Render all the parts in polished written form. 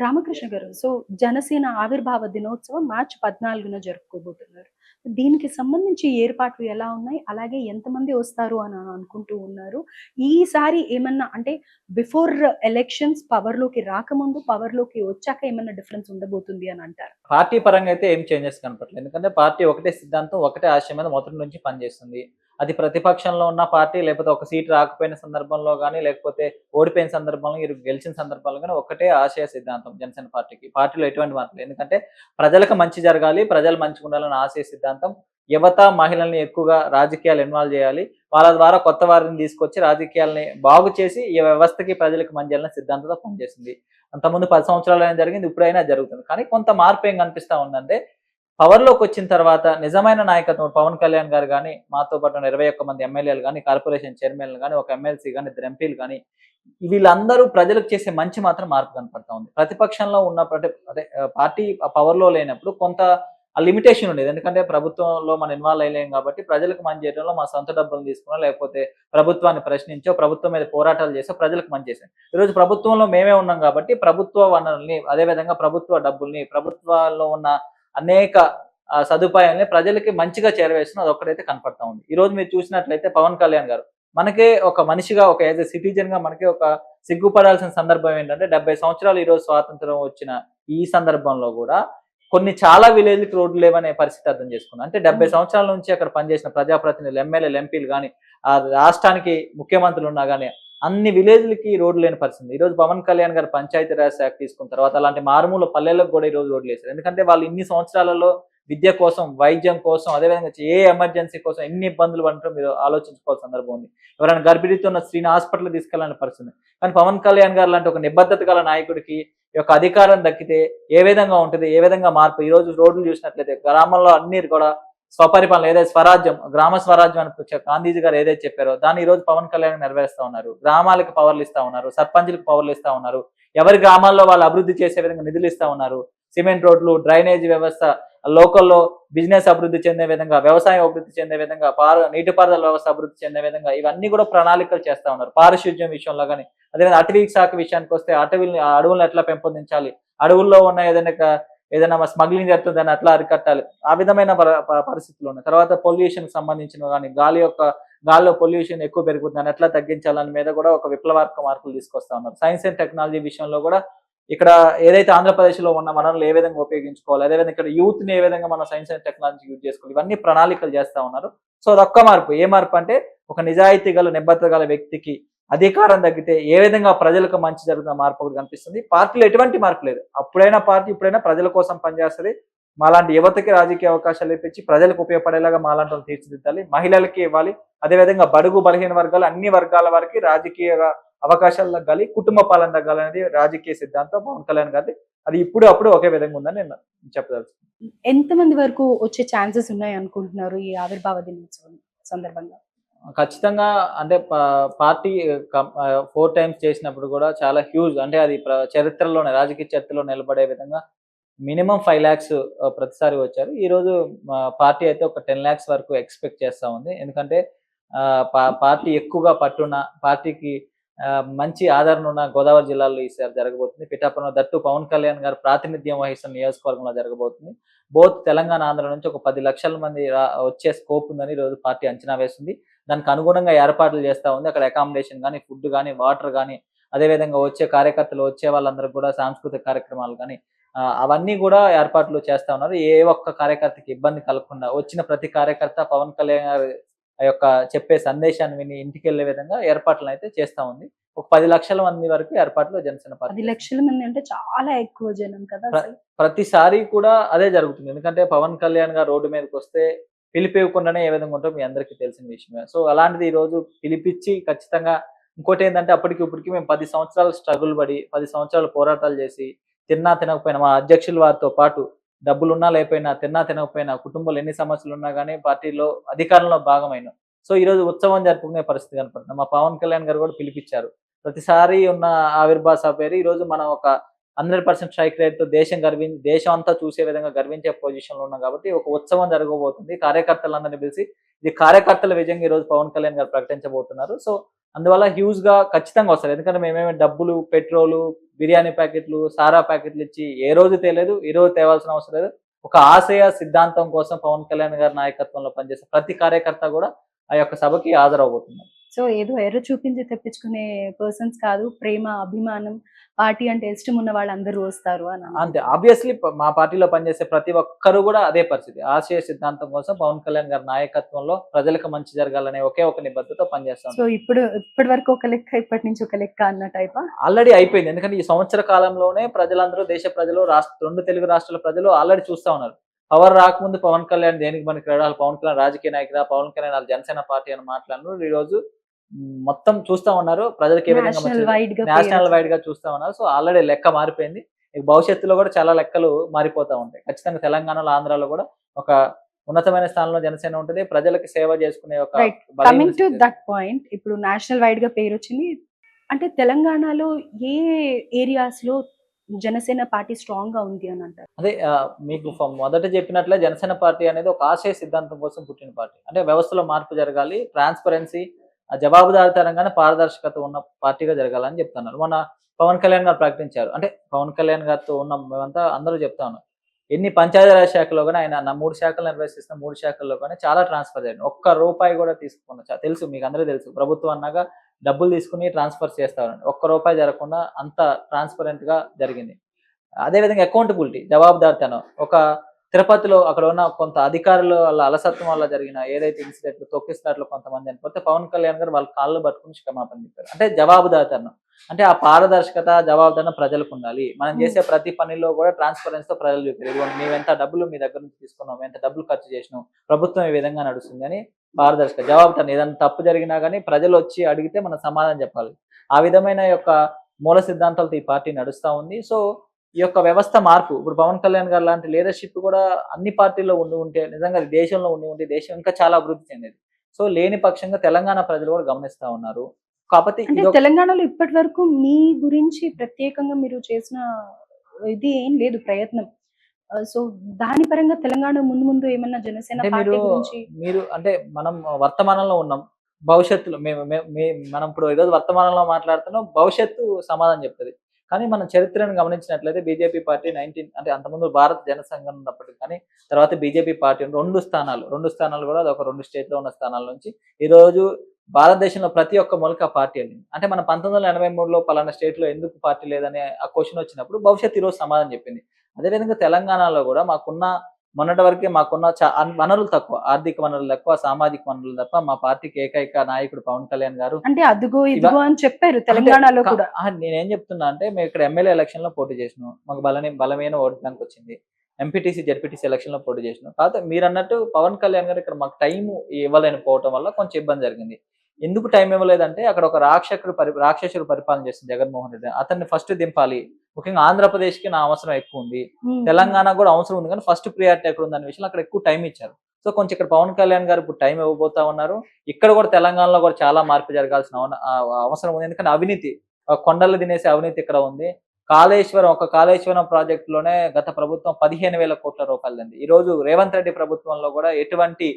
రామకృష్ణ గారు. సో, జనసేన ఆవిర్భావ దినోత్సవం మార్చి 14న జరుపుకోబోతున్నారు. దీనికి సంబంధించి ఏర్పాట్లు ఎలా ఉన్నాయి? అలాగే ఎంతమంది వస్తారు అని అనుకుంటూ ఉన్నారు? ఈసారి ఏమన్నా అంటే బిఫోర్ ఎలక్షన్స్ పవర్‌లోకి రాకముందు, పవర్‌లోకి వచ్చాక ఏమన్నా డిఫరెన్స్ ఉండబోతుంది అని అంటారా? పార్టీ పరంగా అయితే ఏం చేంజెస్ కనపట్లేదు. ఎందుకంటే పార్టీ ఒకటే సిద్ధాంతం, ఒకటే ఆశయం మీద మొదటి నుంచి పనిచేస్తుంది. అది ప్రతిపక్షంలో ఉన్న పార్టీ లేకపోతే ఒక సీట్ రాకపోయిన సందర్భంలో గాని, లేకపోతే ఓడిపోయిన సందర్భంలో, గెలిచిన సందర్భాల్లో గాని ఒకటే ఆశయ సిద్ధాంతం జనసేన పార్టీకి. పార్టీలో ఎటువంటి మార్పు లేదు. ఎందుకంటే ప్రజలకు మంచి జరగాలి, ప్రజలు మంచిగుండాలన్న ఆశయ సిద్ధాంతం. యువత, మహిళల్ని ఎక్కువగా రాజకీయాలు ఇన్వాల్వ్ చేయాలి. వాళ్ళ ద్వారా కొత్త వారిని తీసుకొచ్చి రాజకీయాల్ని బాగు చేసి ఈ వ్యవస్థకి, ప్రజలకి మంచి చేయాలనే సిద్ధాంతంతో పనిచేసింది. అంతకుముందు 10 సంవత్సరాలైనా జరిగింది. ఇప్పుడైనా జరుగుతుంది. కానీ కొంత మార్పు ఏం కనిపిస్తా ఉందంటే, పవర్‌లోకొచ్చిన తర్వాత నిజమైన నాయకత్వం పవన్ కళ్యాణ్ గారు గాని, మాతో పాటు ఉన్న 21 మంది ఎమ్మెల్యేలు గాని, కార్పొరేషన్ చైర్మన్‌లు గాని, ఒక ఎమ్మెల్సీ గాని, 2 ఎంపీలు గాని, వీళ్ళందరూ ప్రజలకు చేసే మంచి మాత్రం మార్పు కనపడతా ఉంది. ప్రతిపక్షంలో ఉన్నప్పుడు అదే పార్టీ పవర్‌లో లేనప్పుడు కొంత లిమిటేషన్ ఉండేది. ఎందుకంటే ప్రభుత్వంలో మనం ఇన్వాల్వ్ అయ్యలేం కాబట్టి ప్రజలకు మంచి చేయడంలో మా సొంత డబ్బులు తీసుకునో, లేకపోతే ప్రభుత్వాన్ని ప్రశ్నించో, ప్రభుత్వం మీద పోరాటాలు చేసో ప్రజలకు మంచి చేశాం. ఈరోజు ప్రభుత్వంలో మేమే ఉన్నాం కాబట్టి ప్రభుత్వ వనరుల్ని, అదేవిధంగా ప్రభుత్వ డబ్బుల్ని, ప్రభుత్వాల్లో ఉన్న అనేక సదుపాయాల్ని ప్రజలకి మంచిగా చేరవేస్తున్నాం. అదొక్కటైతే కనపడతా ఉంది. ఈరోజు మీరు చూసినట్లయితే పవన్ కళ్యాణ్ గారు మనకే ఒక మనిషిగా, ఒక యాజ్ ఎ సిటిజన్‌గా మనకే ఒక సిగ్గుపడాల్సిన సందర్భం ఏంటంటే 70 సంవత్సరాలు ఈరోజు స్వాతంత్రం వచ్చిన ఈ సందర్భంలో గూడా కొన్ని చాలా విలేజ్‌లకి రోడ్లు లేవనే పరిస్థితి అర్థం చేసుకున్నాం. అంటే 70 హ్మ్. సంవత్సరాల నుంచి అక్కడ పనిచేసిన ప్రజాప్రతినిధులు, ఎమ్మెల్యేలు, ఎంపీలు గాని, రాష్ట్రానికి ముఖ్యమంత్రులు ఉన్నా గాని అన్ని విలేజ్‌లకి రోడ్లు లేని పరిస్థితి. ఈరోజు పవన్ కళ్యాణ్ గారు పంచాయతీ రాజ్ యాక్ట్ తీసుకున్న తర్వాత అలాంటి మారుమూల పల్లెలకు గూడా ఈరోజు రోడ్లేసారు. ఎందుకంటే వాళ్ళు ఇన్ని సంవత్సరాలలో విద్య కోసం, వైద్యం కోసం, అదేవిధంగా ఏ ఎమర్జెన్సీ కోసం ఎన్ని ఇబ్బందులు పడటం మీరు ఆలోచించుకోవాల్సిన సందర్భం ఉంది. ఎవరైనా గర్భిణీతో ఉన్న స్త్రీని హాస్పిటల్‌కి తీసుకెళ్ళాలని పరిస్థితి. కానీ పవన్ కళ్యాణ్ గారు లాంటి ఒక నిబద్ధత గల నాయకుడికి ఈ యొక్క అధికారం దక్కితే ఏ విధంగా ఉంటది? ఏ విధంగా మార్పు? ఈరోజు రోడ్లు చూసినట్లయితే గ్రామంలో అన్ని కూడా స్వపరిపాలన, ఏదైతే స్వరాజ్యం, గ్రామ స్వరాజ్యం అని గాంధీజీ గారు ఏదైతే చెప్పారో దాన్ని ఈరోజు పవన్ కళ్యాణ్ నెరవేరుస్తా ఉన్నారు. గ్రామాలకు పవర్లు ఇస్తా ఉన్నారు. సర్పంచులకు పవర్లు ఇస్తా ఉన్నారు. ఎవరి గ్రామాల్లో వాళ్ళు అభివృద్ధి చేసే విధంగా నిధులు ఇస్తా ఉన్నారు. సిమెంట్ రోడ్లు, డ్రైనేజ్ వ్యవస్థ, లోకల్‌లో బిజినెస్ అభివృద్ధి చెందే విధంగా, వ్యవసాయం అభివృద్ధి చెందే విధంగా, నీటిపారుదల వ్యవస్థ అభివృద్ధి చెందే విధంగా ఇవన్నీ కూడా ప్రణాళికలు చేస్తా ఉన్నారు. పారిశుధ్యం విషయంలో గాని, అదేవిధంగా అటవీ శాఖ విషయానికొస్తే అడవుల్ని ఎట్లా పెంపొందించాలి? అడవుల్లో ఉన్న ఏదైనా స్మగ్లింగ్ జరుగుతుంది దాన్ని అట్లా అరికట్టాలి. ఆ విధమైన పరిస్థితులు ఉన్నాయి. తర్వాత పొల్యూషన్‌కి సంబంధించినవి గాని, గాలిలో పొల్యూషన్ ఎక్కువ పెరుగుతుంది. దాన్ని ఎట్లా తగ్గించాలని మీద కూడా ఒక విప్లవాత్మక మార్పులు తీసుకొస్తా ఉన్నారు. సైన్స్ అండ్ టెక్నాలజీ విషయంలో కూడా ఇక్కడ ఏదైతే ఆంధ్రప్రదేశ్‌లో ఉన్న వనరులు ఏ విధంగా ఉపయోగించుకోవాలి, అదేవిధంగా ఇక్కడ యూత్‌ని ఏ విధంగా మనం సైన్స్ అండ్ టెక్నాలజీ యూజ్ చేసుకోవాలి, ఇవన్నీ ప్రణాళికలు చేస్తా ఉన్నారు. సో అదొక్క మార్పు. ఏ మార్పు అంటే ఒక నిజాయితీ గల, నిబద్ధత గల వ్యక్తికి అధికారం తగ్గితే ఏ విధంగా ప్రజలకు మంచి జరుగుతున్న మార్పు ఒకటి కనిపిస్తుంది. పార్టీలో ఎటువంటి మార్పు లేదు. అప్పుడైనా పార్టీ ఇప్పుడైనా ప్రజల కోసం పనిచేస్తది. మాలాంటి యువతకి రాజకీయ అవకాశాలు ఇప్పించి ప్రజలకు ఉపయోగపడేలాగా మాలాంటి వాళ్ళని తీర్చిదిద్దాలి. మహిళలకి ఇవ్వాలి. అదేవిధంగా బడుగు బలహీన వర్గాలు, అన్ని వర్గాల వారికి రాజకీయ అవకాశాలు తగ్గాలి, కుటుంబ పాలన తగ్గాలనేది రాజకీయ సిద్ధాంతం పవన్ కళ్యాణ్ గారిది. అది ఇప్పుడు అప్పుడు ఒకే విధంగా ఉందని నేను చెప్పదలుచుకున్నాను. ఎంతమంది వరకు వచ్చే ఛాన్సెస్ ఉన్నాయనుకుంటున్నారు ఈ ఆవిర్భావ దినోత్సవం సందర్భంగా? ఖచ్చితంగా అంటే పార్టీ 4 టైమ్స్ చేసినప్పుడు కూడా చాలా హ్యూజ్, అంటే అది చరిత్రలోనే, రాజకీయ చరిత్రలో నిలబడే విధంగా మినిమమ్ 5,00,000 ప్రతిసారి వచ్చారు. ఈరోజు పార్టీ అయితే ఒక 10,00,000 వరకు ఎక్స్‌పెక్ట్ చేస్తా ఉంది. ఎందుకంటే పార్టీ ఎక్కువగా పట్టున్న, పార్టీకి మంచి ఆదరణ ఉన్న గోదావరి జిల్లాలో ఈసారి జరగబోతుంది. పిఠాపురంలో దట్టు పవన్ కళ్యాణ్ గారు ప్రాతినిధ్యం వహిస్తున్న నియోజకవర్గంలో జరగబోతుంది. బోత్ తెలంగాణ, ఆంధ్ర నుంచి ఒక 10,00,000 మంది వచ్చే స్కోప్ ఉందని ఈరోజు పార్టీ అంచనా వేస్తుంది. దానికి అనుగుణంగా ఏర్పాట్లు చేస్తా ఉంది. అక్కడ అకామిడేషన్ గాని, ఫుడ్ గాని, వాటర్ గాని, అదేవిధంగా వచ్చే కార్యకర్తలు, వచ్చే వాళ్ళందరికి కూడా సాంస్కృతిక కార్యక్రమాలు గాని, అవన్నీ కూడా ఏర్పాట్లు చేస్తా ఉన్నారు. ఏ ఒక్క కార్యకర్తకి ఇబ్బంది కలగకుండా వచ్చిన ప్రతి కార్యకర్త పవన్ కళ్యాణ్ గారి యొక్క చెప్పే సందేశాన్ని విని ఇంటికెళ్ళే విధంగా ఏర్పాట్లనైతే చేస్తా ఉంది. ఒక 10,00,000 మంది వరకు ఏర్పాట్లు జనసేన పార్టీ 10,00,000 మంది అంటే చాలా ఎక్కువ జనం కదా ప్ర అసలు. ప్రతిసారి కూడా అదే జరుగుతుంది. ఎందుకంటే పవన్ కళ్యాణ్ గారు రోడ్డు మీదకొస్తే పిలిపివ్వకుండానే ఏ విధంగా ఉంటదో మీ అందరికీ తెలిసిన విషయమే. సో అలాంటిది ఈరోజు పిలిపిచ్చి ఖచ్చితంగా, ఇంకోటేందంటే అప్పటికి ఇప్పటికి మేము 10 సంవత్సరాలు స్ట్రగుల్ పడి, 10 సంవత్సరాలు పోరాటాలు చేసి, తిన్నా తినకపోయినా మా అధ్యక్షులు వారితో పాటు డబ్బులున్నా లేకపోయినా, తిన్నా తినకపోయినా, కుటుంబంలో ఎన్ని సమస్యలున్నా గానీ పార్టీలో అధికారంలో భాగమైనాం. సో ఈరోజు ఉత్సవం జరుపుకునే పరిస్థితి కనపడుతుంది. మా పవన్ కళ్యాణ్ గారు కూడా పిలిపిచ్చారు. ప్రతిసారి ఉన్న ఆవిర్భావ సభ వేరు. ఈరోజు మనం ఒక 100% స్ట్రైక్ రేట్‌తో దేశం అంతా చూసే విధంగా గర్వించే పొజిషన్‌లో ఉన్నాం కాబట్టి ఒక ఉత్సవం జరగబోతుంది. కార్యకర్తలందరిని పిలిసి, ఇది కార్యకర్తల విజయంగా ఈరోజు పవన్ కళ్యాణ్ గారు ప్రకటించబోతున్నారు. సో అందువల్ల హ్యూజ్ గా ఖచ్చితంగా వస్తారు. ఎందుకంటే మేమేమి డబ్బులు, పెట్రోలు, బిర్యానీ ప్యాకెట్లు, సారా ప్యాకెట్లు ఇచ్చి ఏ రోజు తేలేదు, ఈ రోజు తేవాల్సిన అవసరం లేదు. ఒక ఆశయ సిద్ధాంతం కోసం పవన్ కళ్యాణ్ గారి నాయకత్వంలో పనిచేసే ప్రతి కార్యకర్త కూడా ఆ యొక్క సభకి హాజరవబోతున్నారు. సో ఏదో ఎర్ర చూపించి తెప్పించుకునే పర్సన్స్ కాదు. ప్రేమ, అభిమానం, పార్టీ అంటే ఇష్టం ఉన్న వాళ్ళందరూ వస్తారు అని అంతే. అనుకుంటున్నాను. ఆబ్వియస్లీ మా పార్టీలో పనిచేసే ప్రతి ఒక్కరు కూడా అదే పరిస్థితి. ఆశయ సిద్ధాంతం కోసం పవన్ కళ్యాణ్ గారి నాయకత్వంలో ప్రజలకు మంచి జరగాలనే ఒకే ఒక నిబద్ధతతో పనిచేస్తా సో ఉంటాం. ఇప్పటి వరకు ఒక లెక్క, ఇప్పటి నుంచి ఒక లెక్క అన్న టైపా? ఆల్రెడీ అయిపోయింది. ఎందుకంటే ఈ సంవత్సర కాలంలోనే ప్రజలందరూ, దేశ ప్రజలు, 2 తెలుగు రాష్ట్రాల ప్రజలు ఆల్రెడీ చూస్తా ఉన్నారు. పవర్ రాకముందు పవన్ కళ్యాణ్ దేనికి పనికిరాడు, ఆళ్ళు పవన్ కళ్యాణ్ రాజకీయ నాయకుడా, పవన్ కళ్యాణ్ ఆళ్ళ జనసేన పార్టీ అని మాట్లాడినారు. ఈరోజు మొత్తం చూస్తా ఉన్నారు. ప్రజలకు ఏ విధంగా నేషనల్ మంచిది, వైడ్ గా నేషనల్ పేరు. వైడ్ గా చూస్తా ఉన్నారు. సో ఆల్రెడీ లెక్క మారిపోయింది. ఇక భవిష్యత్తులో కూడా చాలా లెక్కలు మారిపోతా ఉంటాయి. ఖచ్చితంగా తెలంగాణలో, ఆంధ్రాలో కూడా ఒక ఉన్నతమైన స్థానంలో జనసేన ఉంటది. ప్రజలకి సేవ చేసుకునే ఒక రైట్. బలమైన coming to Shakti. That point, ఇప్పుడు నేషనల్ వైడ్ గా పేరొచ్చింది. అంటే తెలంగాణలో ఏ ఏరియాస్ లో జనసేన పార్టీ స్ట్రాంగ్ గా ఉంది అని అంటారు? అదే మీకు మొదట చెప్పినట్లే జనసేన పార్టీ అనేది ఒక ఆశయ సిద్ధాంతం కోసం పుట్టిన పార్టీ. అంటే వ్యవస్థలో మార్పు జరగాలి, ట్రాన్స్‌పరెన్సీ, జవాబుదారీతనంగానే పారదర్శకత ఉన్న పార్టీగా జరగాలని చెప్తున్నారు. మొన్న పవన్ కళ్యాణ్ గారు ప్రకటించారు. అంటే పవన్ కళ్యాణ్ గారితో ఉన్న మేమంతా అందరూ చెప్తా ఉన్నాం. ఎన్ని పంచాయతీరాజ్ శాఖలో గాని ఆయన 3 శాఖలు నిర్వహిస్తున్న 3 శాఖల్లో గాని చాలా ట్రాన్స్‌ఫర్ జరిగింది. ఒక్క రూపాయి కూడా తీసుకోకుండా తెలుసు, మీకందరికీ తెలుసు. ప్రభుత్వం అన్నాక డబ్బులు తీసుకొని ట్రాన్స్‌ఫర్ చేస్తారని. ఒక్క రూపాయి జరగకుండా అంత ట్రాన్స్‌పరెంట్‌గా జరిగింది. అదే విధంగా అకౌంటబిలిటీ, జవాబుదారితనం. ఒక తిరుపతిలో అక్కడ ఉన్న కొంత అధికారులు వాళ్ళ అలసత్వం వల్ల జరిగిన ఏదైతే ఇన్సిడెంట్లు, తొక్కిసలాటలో కొంతమంది చనిపోతే పవన్ కళ్యాణ్ గారు వాళ్ళ కాళ్ళు పట్టుకొని క్షమాపణ చెప్పారు. అంటే జవాబుదారితనం. అంటే ఆ పారదర్శకత, జవాబుదారితనం ప్రజలకు ఉండాలి. మనం హ్మ్. చేసే ప్రతి పనిలో కూడా ట్రాన్స్‌పరెన్సీతో ప్రజలు చూపారు. ఇదిగోండి మేమెంత డబ్బులు మీ దగ్గర నుంచి తీసుకున్నాం, మేమెంత డబ్బులు ఖర్చు చేసినాం, ప్రభుత్వం ఈ విధంగా నడుస్తుంది అని పారదర్శకత, జవాబుదారితనం. ఏదైనా తప్పు జరిగినా గాని ప్రజలొచ్చి అడిగితే మనం సమాధానం చెప్పాలి. ఆ విధమైన యొక్క మూల సిద్ధాంతాలతో ఈ పార్టీ నడుస్తా ఉంది. సో ఈ యొక్క వ్యవస్థ మార్పు, ఇప్పుడు పవన్ కళ్యాణ్ గారు లాంటి లీడర్‌షిప్ కూడా అన్ని పార్టీల్లో ఉండి ఉంటే, నిజంగా దేశంలో ఉండి ఉంటే దేశం ఇంకా చాలా అభివృద్ధి చెందేది. సో లేని పక్షంగా తెలంగాణ ప్రజలు కూడా గమనిస్తా ఉన్నారు. కాపోతే అంటే ఇదొక తెలంగాణలో ఇప్పటి వరకు మీ గురించి ప్రత్యేకంగా మీరు చేసిన ఇది ఏం లేదు ప్రయత్నం. సో దాని పరంగా తెలంగాణ ముందు ముందు ఏమన్నా జనసేన అంటే పార్టీ గురించి మీరు అంటే మనం వర్తమానంలో ఉన్నాం. భవిష్యత్తులో మేము మే మే మనం ఇప్పుడు ఈరోజు వర్తమానంలో మాట్లాడుతున్నాం. భవిష్యత్తు సమాధానం చెప్తది. కానీ మనం చరిత్రను గమనించినట్లయితే బీజేపీ పార్టీ అంటే అంతకుముందు భారత జనసంఘం ఉన్నప్పటికి కానీ, తర్వాత బీజేపీ పార్టీ 2 స్థానాలు కూడా అదొక 2 స్టేట్‌లో ఉన్న స్థానాల నుంచి ఈరోజు భారతదేశంలో ప్రతి ఒక్క మూలకి ఆ పార్టీ ఎళ్ళింది. అంటే మన 1983లో పలానా స్టేట్‌లో ఎందుకు పార్టీ లేదనే ఆ క్వెషన్ వచ్చినప్పుడు భవిష్యత్తు ఈరోజు సమాధానం చెప్పింది. అదే విధంగా తెలంగాణలో కూడా మొన్నటి వరకే మాకున్న వనరులు తక్కువ. ఆర్థిక వనరులు తక్కువ, సామాజిక వనరులు తప్ప మా పార్టీకి ఏకైక నాయకుడు పవన్ కళ్యాణ్ గారు. అంటే అదుగో ఇవ ఇదిగో అని చెప్పారు అంటే తెలంగాణలో కూడా. నేనేం చెప్తున్నా అంటే మేము ఇక్కడ ఎమ్మెల్యే ఎలక్షన్‌లో పోటీ చేసినాం. మాకు బలమైన ఓట్ బ్యాంక్ వచ్చింది. ఎంపీటీసీ, జెడ్పీటీసీ ఎలక్షన్‌లో పోటీ చేసినాం. కాకపోతే మీరన్నట్టు పవన్ కళ్యాణ్ గారు ఇక్కడ మాకు టైమ్ ఇవ్వలేకపోవటం వల్ల కొంచెం ఇబ్బంది జరిగింది. ఎందుకు టైమ్ ఇవ్వలేదంటే అక్కడ ఒక రాక్షసుడు పరిపాలన చేస్తుంది జగన్మోహన్ రెడ్డి. అతన్ని ఫస్ట్ దింపాలి. ముఖ్యంగా ఆంధ్రప్రదేశ్‌కి నా అవసరం ఎక్కువుంది. హ్మ్. తెలంగాణకు కూడా అవసరం ఉంది. కానీ ఫస్ట్ ప్రియారిటీ ఎక్కడుందనే విషయంలో అక్కడ ఎక్కువ టైమ్ ఇచ్చారు. సో కొంచెం ఇక్కడ పవన్ కళ్యాణ్ గారు ఇప్పుడు టైమ్ ఇవ్వబోతా ఉన్నారు. ఇక్కడ కూడా తెలంగాణలో కూడా చాలా మార్పు జరగాల్సిన అవసరం ఉంది. ఎందుకంటే అవినీతి, కొండలు తినేసే అవినీతి ఇక్కడ ఉంది. కాళేశ్వరం ప్రాజెక్ట్‌లోనే గత ప్రభుత్వం 15,000 కోట్ల రూపాయలదండి. ఈరోజు రేవంత్ రెడ్డి ప్రభుత్వంలో కూడా ఎటువంటి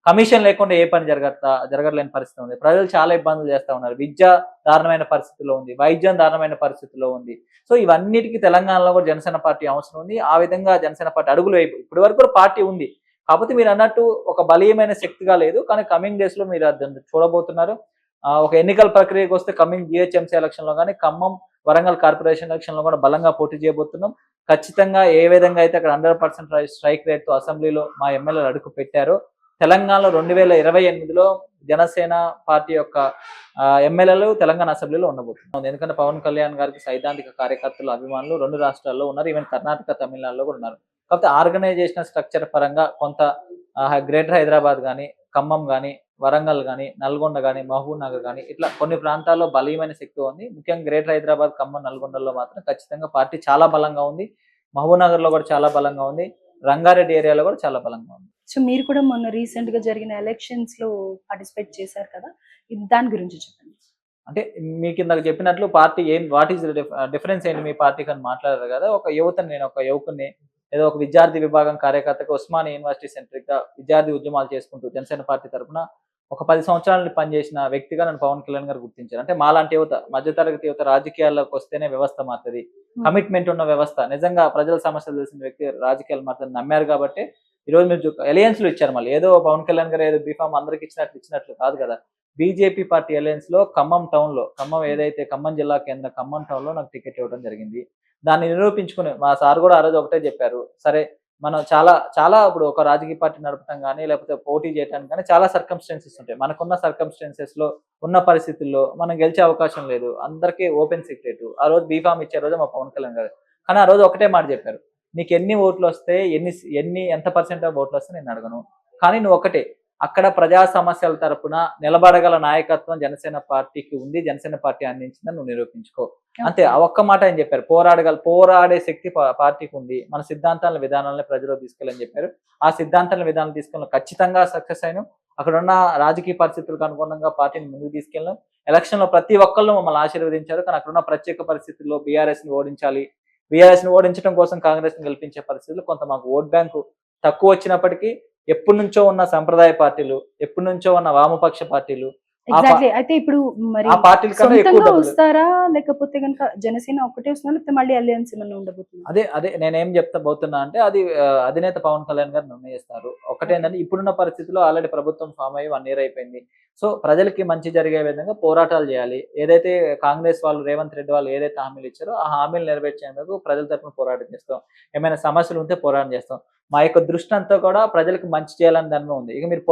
కమిషన్ లేకుండా ఏ పని జరగలేని పరిస్థితి ఉంది. ప్రజలు చాలా ఇబ్బందులు చేస్తా ఉన్నారు. విద్య దారుణమైన పరిస్థితిలో ఉంది. వైద్యం దారుణమైన పరిస్థితిలో ఉంది. సో ఇవన్నిటికి తెలంగాణలో కూడా జనసేన పార్టీ అవసరం ఉంది. ఆ విధంగా జనసేన పార్టీ అడుగులు ఇప్పటి వరకు కూడా పార్టీ ఉంది. కాకపోతే మీరన్నట్టు ఒక బలీయమైన శక్తిగా లేదు. కానీ కమింగ్ డేస్‌లో మీరు అది చూడబోతున్నారు. ఒక ఎన్నికల ప్రక్రియకొస్తే కమింగ్ జీహెచ్ఎంసీ ఎలక్షన్‌లో గాని, ఖమ్మం, వరంగల్ కార్పొరేషన్ ఎలక్షన్‌లో కూడా బలంగా పోటీ చేయబోతున్నాం. ఖచ్చితంగా ఏ విధంగా అయితే అక్కడ 100% స్ట్రైక్ రేట్‌తో అసెంబ్లీలో మా ఎమ్మెల్యేలు అడుగు పెట్టారో, తెలంగాణలో 2028లో జనసేన పార్టీ యొక్క ఎమ్మెల్యేలు తెలంగాణ అసెంబ్లీలో ఉండబోతున్నారు. ఎందుకంటే పవన్ కళ్యాణ్ గారికి సైద్ధాంతిక కార్యకర్తలు, అభిమానులు 2 రాష్ట్రాల్లో ఉన్నారు. ఈవెన్ కర్ణాటక, తమిళనాడులో కూడా ఉన్నారు. కాకపోతే ఆర్గనైజేషనల్ స్ట్రక్చర్ పరంగా కొంత గ్రేటర్ హైదరాబాద్ గాని, ఖమ్మం గాని, వరంగల్ గాని, నల్గొండ గాని, మహబూబ్ నగర్ గాని ఇట్లా కొన్ని ప్రాంతాల్లో బలీయమైన శక్తి ఉంది. ముఖ్యంగా గ్రేటర్ హైదరాబాద్, ఖమ్మం, నల్గొండలో మాత్రం ఖచ్చితంగా పార్టీ చాలా బలంగా ఉంది. మహబూబ్ నగర్‌లో కూడా చాలా బలంగా ఉంది. రంగారెడ్డి ఏరియాలో కూడా చాలా బలంగా ఉంది. సో మీరు కూడా మొన్న రీసెంట్‌గా జరిగిన ఎలక్షన్స్‌లో పార్టిసిపేట్ చేశారు కదా! దాని గురించి చెప్పండి. అంటే మీకిందాక చెప్పినట్లు పార్టీ వాట్ ఈస్ డిఫరెన్స్ ఏంటి మీ పార్టీకి అని మాట్లాడారు కదా! నేను ఒక యువకుడిని, ఏదో ఒక విద్యార్థి విభాగం కార్యకర్తగా ఉస్మానియా యూనివర్సిటీ సెంట్రిక్‌గా విద్యార్థి ఉద్యమాలు చేసుకుంటూ జనసేన పార్టీ తరపున ఒక 10 సంవత్సరాల నుండి పనిచేసిన వ్యక్తిగా నన్ను పవన్ కళ్యాణ్ గారు గుర్తించారు. అంటే మాలాంటి యువత, మధ్యతరగతి యువత రాజకీయాల్లోకి వస్తేనే వ్యవస్థ మారుతది. కమిట్మెంట్ ఉన్న వ్యవస్థ, నిజంగా ప్రజల సమస్యలు తెలిసిన వ్యక్తి రాజకీయాలు మారుతారని నమ్మారు కాబట్టి ఈరోజు మీరు అలయన్స్‌లో ఇచ్చారు మళ్ళీ. ఏదో పవన్ కళ్యాణ్ గారు ఏదో బీఫామ్ అందరికి ఇచ్చినట్లు కాదు కదా! బీజేపీ పార్టీ అలయన్స్‌లో ఖమ్మం టౌన్‌లో, ఖమ్మం ఏదైతే ఖమ్మం జిల్లా కేంద్రం ఖమ్మం టౌన్‌లో నాకు టికెట్ ఇవ్వడం జరిగింది. దాన్ని నిరూపించుకుని మా సార్ కూడా ఆ రోజు ఒకటే చెప్పారు. సరే మనం చాలా చాలా ఇప్పుడు ఒక రాజకీయ పార్టీ నడపడం గాని, లేకపోతే పోటీ చేయడానికి గాని చాలా సర్కమ్‌స్టాన్సెస్ ఉంటాయి. మనకున్న సర్కమ్‌స్టాన్సెస్‌లో ఉన్న పరిస్థితుల్లో మనం గెలిచే అవకాశం లేదు. అందరికీ ఓపెన్ సీక్రెట్. ఆ రోజు బీఫామ్ ఇచ్చే రోజు మా పవన్ కళ్యాణ్ గారు. కానీ ఆ రోజు ఒకటే మాట చెప్పారు. "నీకెన్ని ఓట్లొస్తాయి, ఎంత పర్సెంట్ ఆఫ్ ఓట్లొస్తాయి నేను అడగను. కానీ నువ్వు ఒకటే, అక్కడ ప్రజా సమస్యల తరపున నిలబడగల నాయకత్వం జనసేన పార్టీకి ఉంది. జనసేన పార్టీ అందించిందని నువ్వు నిరూపించుకో." అంతే. ఆ ఒక్క మాట ఆయన చెప్పారు. పోరాడే శక్తి పార్టీకి ఉంది. మన సిద్ధాంతాలను, విధానాలను ప్రజల్లోకి తీసుకెళ్ళని చెప్పారు. ఆ సిద్ధాంతాలను, విధానాలను తీసుకెళ్ళడం ఖచ్చితంగా సక్సెస్ అయినాం. అక్కడున్న రాజకీయ పరిస్థితులకు అనుగుణంగా పార్టీని ముందుకు తీసుకెళ్ళాం. ఎలక్షన్‌లో ప్రతి ఒక్కళ్ళు మమ్మల్ని ఆశీర్వదించారు. కానీ అక్కడున్న ప్రత్యేక పరిస్థితుల్లో బీఆర్ఎస్‌ని ఓడించాలి. బీఆర్ఎస్‌ని ఓడించడం కోసం కాంగ్రెస్‌ని గెలిపించే పరిస్థితుల్లో కొంత మాకు ఓట్ బ్యాంకు తక్కువొచ్చినప్పటికీ ఎప్పటినుంచో ఉన్న సంప్రదాయ పార్టీలు, ఎప్పటినుంచో ఉన్న వామపక్ష పార్టీలు, ఆ పా ఎగ్జాక్ట్‌లీ. అయితే ఇప్పుడు మరి ఆ పార్టీల కన్నా ఎక్కువ సొంతంగా డబ్బులు. వస్తారా? లేకపోతే గనుక జనసేన ఒక్కటే వస్తుందా? లేకపోతే మళ్ళీ అలయన్స్ ఏమన్నా ఉండబోతుందా? అదే నేనేం పోతున్నా అంటే అది అధినేత పవన్ కళ్యాణ్ గారు నిర్ణయిస్తారు. ఓకే. ఒకటేంటంటే ఇప్పుడున్న పరిస్థితిలో ఆల్రెడీ ప్రభుత్వం ఫార్మ్ అయ్యి 1 ఇయర్ అయిపోయింది. సో, ప్రజలకి మంచి జరిగే విధంగా పోరాటాలు చేయాలి. ఏదైతే కాంగ్రెస్ వాళ్ళు, రేవంత్ రెడ్డి వాళ్ళు ఏదైతే హామీలు ఇచ్చారో ఆ హామీలు నెరవేర్చేందుకు ప్రజల తరపున పోరాటం చేస్తాం. ఏమైనా సమస్యలు ఉంటే పోరాటం చేస్తాం. మా యొక్క దృష్టంతా కూడా ప్రజలకు మంచి చేయాలని దాని మీద ఉంది. ఇక మీరు